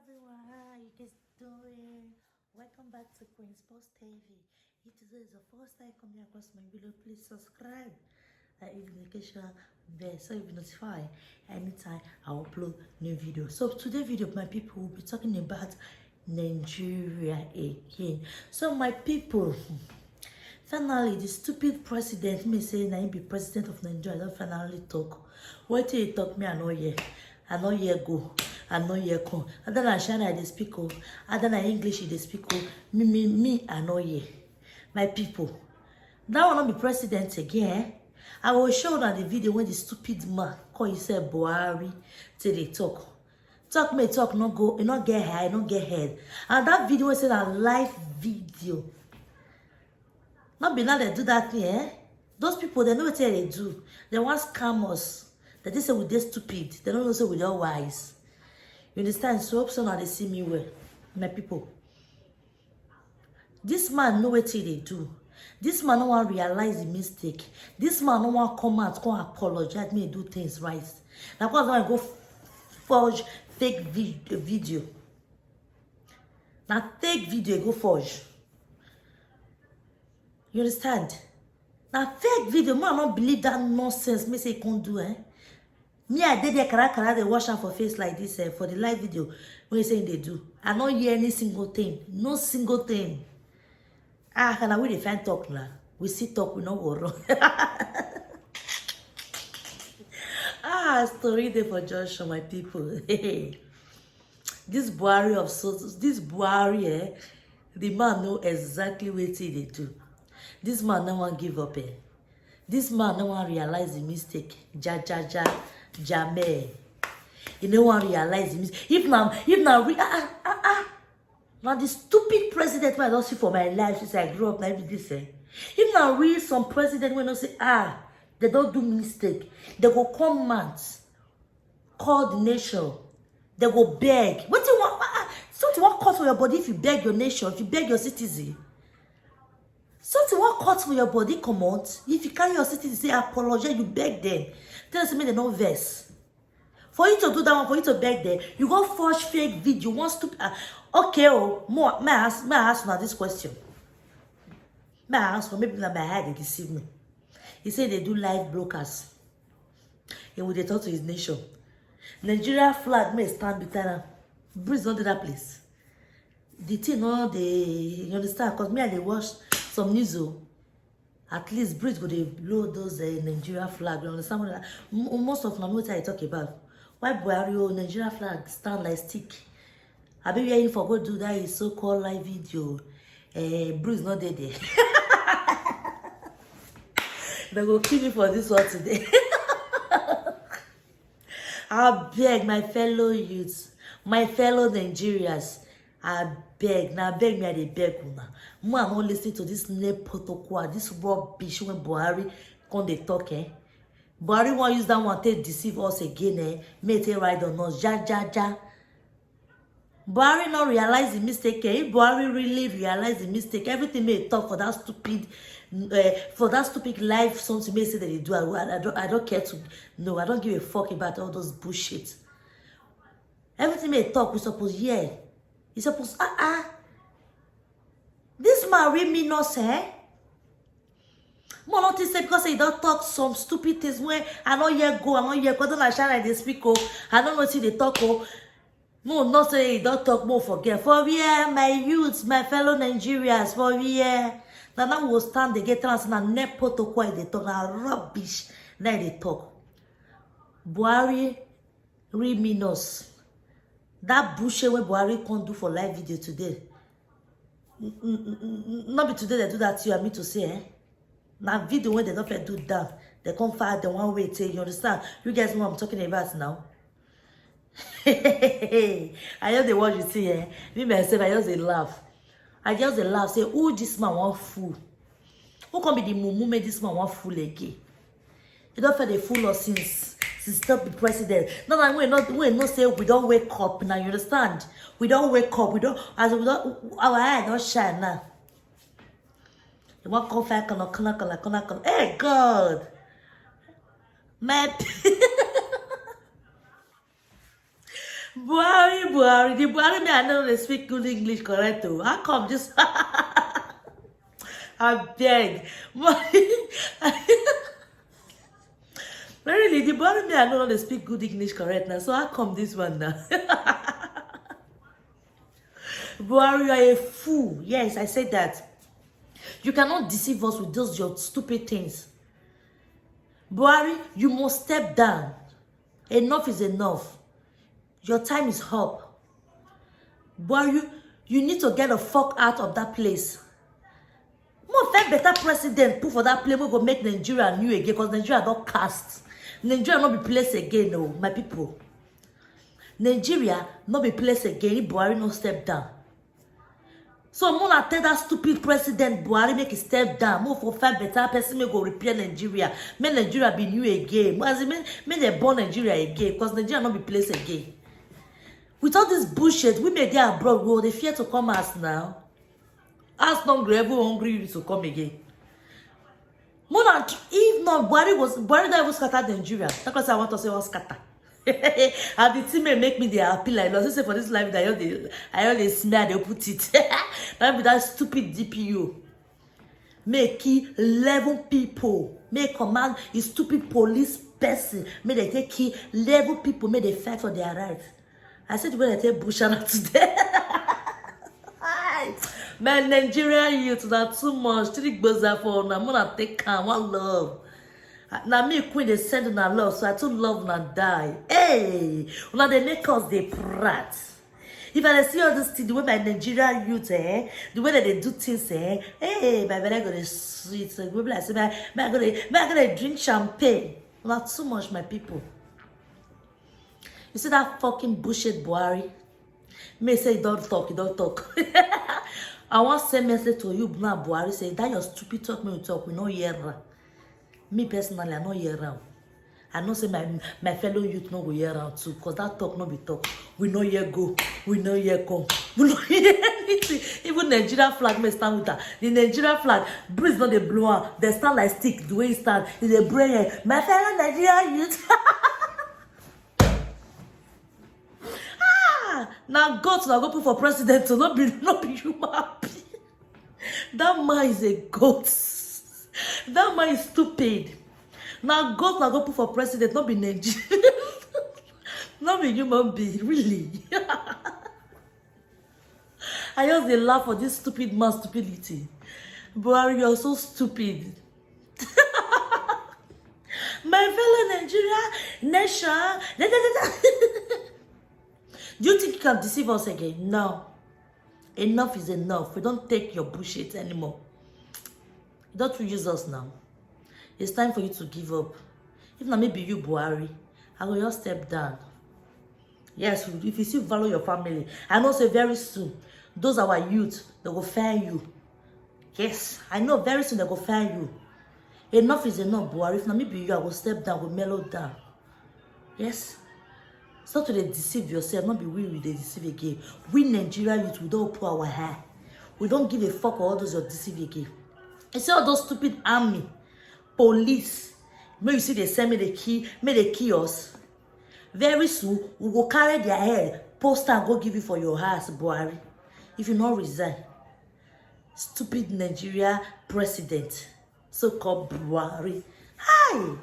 everyone, how you guys doing? Welcome back to Queen's Post TV. If today is the first time coming across my video, please subscribe and hit the notification bell so you'll be notified anytime I upload new video. So today's video, my people, will be talking about Nigeria again. So my people, finally the stupid president may say na him be president of Nigeria. I don't finally talk. Wait till he talk me I know year go. I know you come. And then I China they speak oh. And then I English they speak oh. Me I know ye. My people. That will not be president again. I will show on the video when the stupid man call himself Buhari till they talk. Talk may talk, not go, you not get high, not get head. And that video was a live video. Not be now they do that thing, eh? Those people they know what they do. They want scammers. They say we they stupid. They don't know say we all wise. You understand? So hope so now they see me well, my people. This man know what they do. This man no want realize the mistake. This man no want come out, come apologize, me do things right. Now because I go forge fake video. Now fake video go forge. You understand? Now fake video, man don't believe that nonsense. Me say he can't do Me, I did the kara they wash out for face like this for the live video. When you saying they do, I don't hear any single thing, no single thing. Can I we defend talk now? We see talk, we no go wrong. Story there for Joshua, my people. This Buhari of sorts, this Buhari, the man know exactly what they do. This man no one give up. This man no one realize the mistake. Jameh. You no one realize the mistake. If now now the stupid president when I don't see for my life since I grew up, now this if now real some president when I say they don't do mistake, they go come out, call the nation, they go beg. What you want? Something what cost for your body if you beg your nation, if you beg your citizen. Something what cost for your body come out if you carry your citizen say apologize, you beg them. Tell us me they no verse. For you to do that one, for you to beg them, you go forge fake video. One stupid. Okay, more. May I ask now this question? May I ask for maybe my head they deceive me. He said they do live broadcasts. And when they talk to his nation, Nigeria flag may stand between them. Breeze don't do that place. The thing no they you understand? Cause me and they watch some news. At least Brits go they blow those Nigeria flag. You understand what most of them know what I talk about. Why Buhari Nigeria flag stand like stick? I be hearing for go do that is so-called live video. Bruce not there. They go kill me for this one today. I beg my fellow youths, my fellow Nigerians. I beg, now beg me, I beg una. I won't listen to this protocol, this rubbish when Buhari come they talk, Buhari won't use that one to deceive us again, May they ride on us, ja. Buhari not realize the mistake, If Buhari really realize the mistake, everything may talk for that stupid life something may say that they do. I don't care to know. I don't give a fuck about all those bullshit. Everything may talk, we suppose He's supposed this man read me not say. More not say because he don't talk some stupid things where I don't hear go, don't I shine they speak I don't know see they talk No, not say he don't talk more forget. For my youths, my fellow Nigerians, for now will stand they get trans and ne protocol they talk rubbish. Now they talk. Buhari read me nos. That bullshit when Buhari can't do for live video today. Not be today they do that to you and me to say, Now video when they don't do that, they come fire the one way take. You understand? You guys know what I'm talking about now. I just the what you see, Me myself, I just a laugh. I just a laugh, say, oh, this man want fool. Who can be the mumu make this man want fool again? You don't feel the fool of since stop the president. No, we not say we don't wake up now. You understand? We don't wake up. We don't our eye don't shine now. You want come fire can. Hey God, my The Buhari, me, I know they speak good English, correct? Too. How come just. I beg. Really, the Buhari, me, I know they speak good English, correct? Now, so how come this one now? Buhari, you are a fool. Yes, I said that. You cannot deceive us with those your stupid things. Buhari, you must step down. Enough is enough. Your time is up. Buhari, you need to get the fuck out of that place. More fair better president put for that place. We go make Nigeria new again because Nigeria don't cast. Nigeria not be placed again, no, my people. Nigeria not be placed again. Buhari no step down. So more na tell that stupid president Buhari make a step down. More for fair better person may go repair Nigeria. Make Nigeria be new again. As make they born Nigeria again because Nigeria not be placed again. With all this bullshit, we may get abroad. Go they fear to come us now. Ask hungry, everyone hungry you to come again. More than if not, Buhari that was scatter Nigeria. That's because I want to say was scatter. And the team may make me the happy like Lord say for this life that I only smear they put it. That be that stupid DPO. Make 11 people. Make command a stupid police person. May they take 11 people. May they fight for their rights. I said when I take Bushara today. Man, Nigerian youth not too much. Three goes up for now. I'm gonna take one love. Now me queen they send on love, so I too love not die. Hey, now they make us they prat. If I see all this thing, the way my Nigerian youth, the way that they do things, hey, my belly gonna sweet. So we like, I'm gonna drink champagne. Not too much, my people. You see that fucking bullshit Buhari? May say you don't talk. I want to send message to you, Buhari, say that your stupid talk me talk, we know here. Me personally, I know hear around. I know say my fellow youth no go hear around too, because that talk no be talk. We know here go, we know here come. We know here anything. Even Nigeria flag may stand with her. The Nigeria flag, breeze not the blow on. They stand like stick, the way it stand. Is a brain. My fellow Nigeria youth. Now God will go put for president to not be human happy. That man is a goat. That man is stupid. Now God will go put for president, not be Nigerian. Not be human being, really. I just they laugh for this stupid man's stupidity. Buhari, you are so stupid. My fellow Nigeria nation. Do you think you can deceive us again? No. Enough is enough. We don't take your bullshit anymore. You don't use us now. It's time for you to give up. If not, maybe you, Buhari, I will just step down. Yes, if you still value your family, I know say very soon, those are our youth, they will find you. Yes, I know very soon they will find you. Enough is enough, Buhari. If not, maybe you, I will step down, will mellow down. Yes. Stop to deceive yourself, not be we deceive again. We Nigerian youth, we don't pull our hair. We don't give a fuck for all those you deceive again. You see all those stupid army, police, may you see they send me the key, may they kill us. Very soon, we will carry their head, post and go give you for your house, Buhari. If you not resign. Stupid Nigeria president, so-called Buhari. Hi!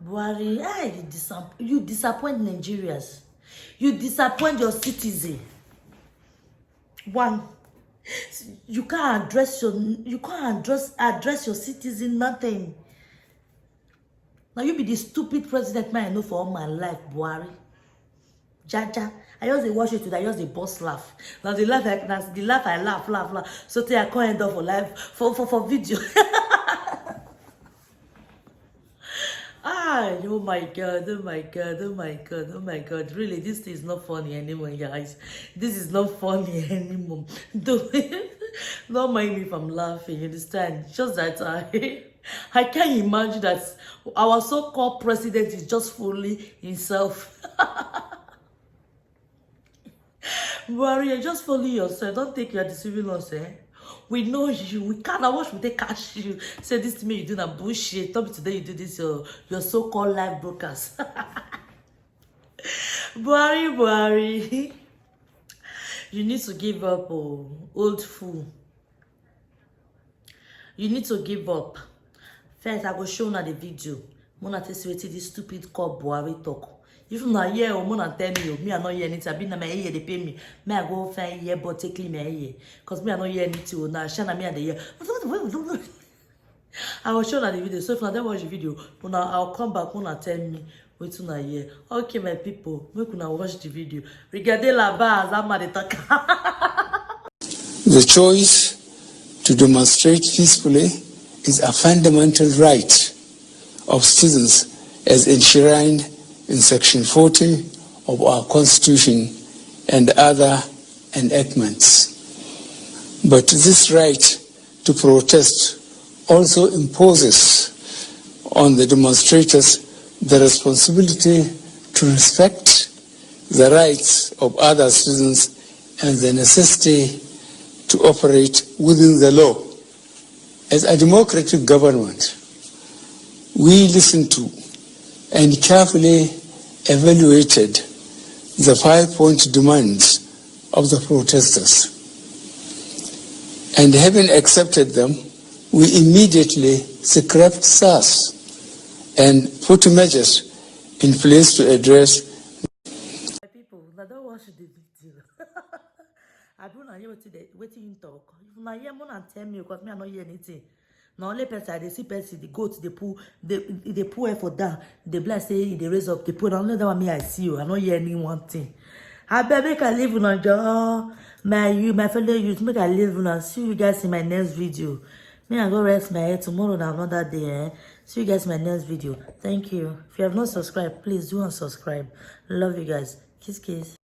Buhari, you disappoint Nigerians. You disappoint your citizen. One, you can't address your citizen, nothing. Now you be the stupid president man I know for all my life, Buhari. Jaja. I just watch it today, I just the boss laugh. Now the laugh I laugh. So today I can't end up for live for video. Oh my god, really, this is not funny anymore, guys. This is not funny anymore. Don't mind me if I'm laughing, you understand? Just that I can't imagine that our so-called president is just fully himself. Warrior, just follow yourself. Don't think you're deceiving us, eh? We know you. We can't watch we take catch you. Say this to me, you do that bullshit. Tell me today you do this, your so-called live broadcast. Buhari. You need to give up, oh, old fool. You need to give up. First, I will show you the video. Mona tell you this stupid call Buhari talk. If you not here, Mona tell me I not hear anything. I be na my ear they pay me. Me I go find ear but take me ear. Cause me I not hear anything. Now shana me and the ear. I will show you the video. So if you not watch the video, I'll come back. Mona tell me wait una hear. Okay, my people, make una watch the video. Regardez la base, I'm at the talk. The choice to demonstrate peacefully is a fundamental right of citizens as enshrined in Section 40 of our Constitution and other enactments. But this right to protest also imposes on the demonstrators the responsibility to respect the rights of other citizens and the necessity to operate within the law. As a democratic government, we listened to and carefully evaluated the 5-point demands of the protesters. And having accepted them, we immediately scrapped SARS and put measures in place to address. My people, I don't watch the video. I don't know what you talk. If you hear more tell me because me I not hear anything. Now only person they see person the goat they pull effort down. The blood say they raise up they pull down. Only that one me I see you. I not hear any one thing. I bet make I live on job. My fellow youth make I live on. See you guys in my next video. Me I go rest my head tomorrow na another day. See you guys in my next video. Thank you. If you have not subscribed, please do unsubscribe. Love you guys. Kiss kiss.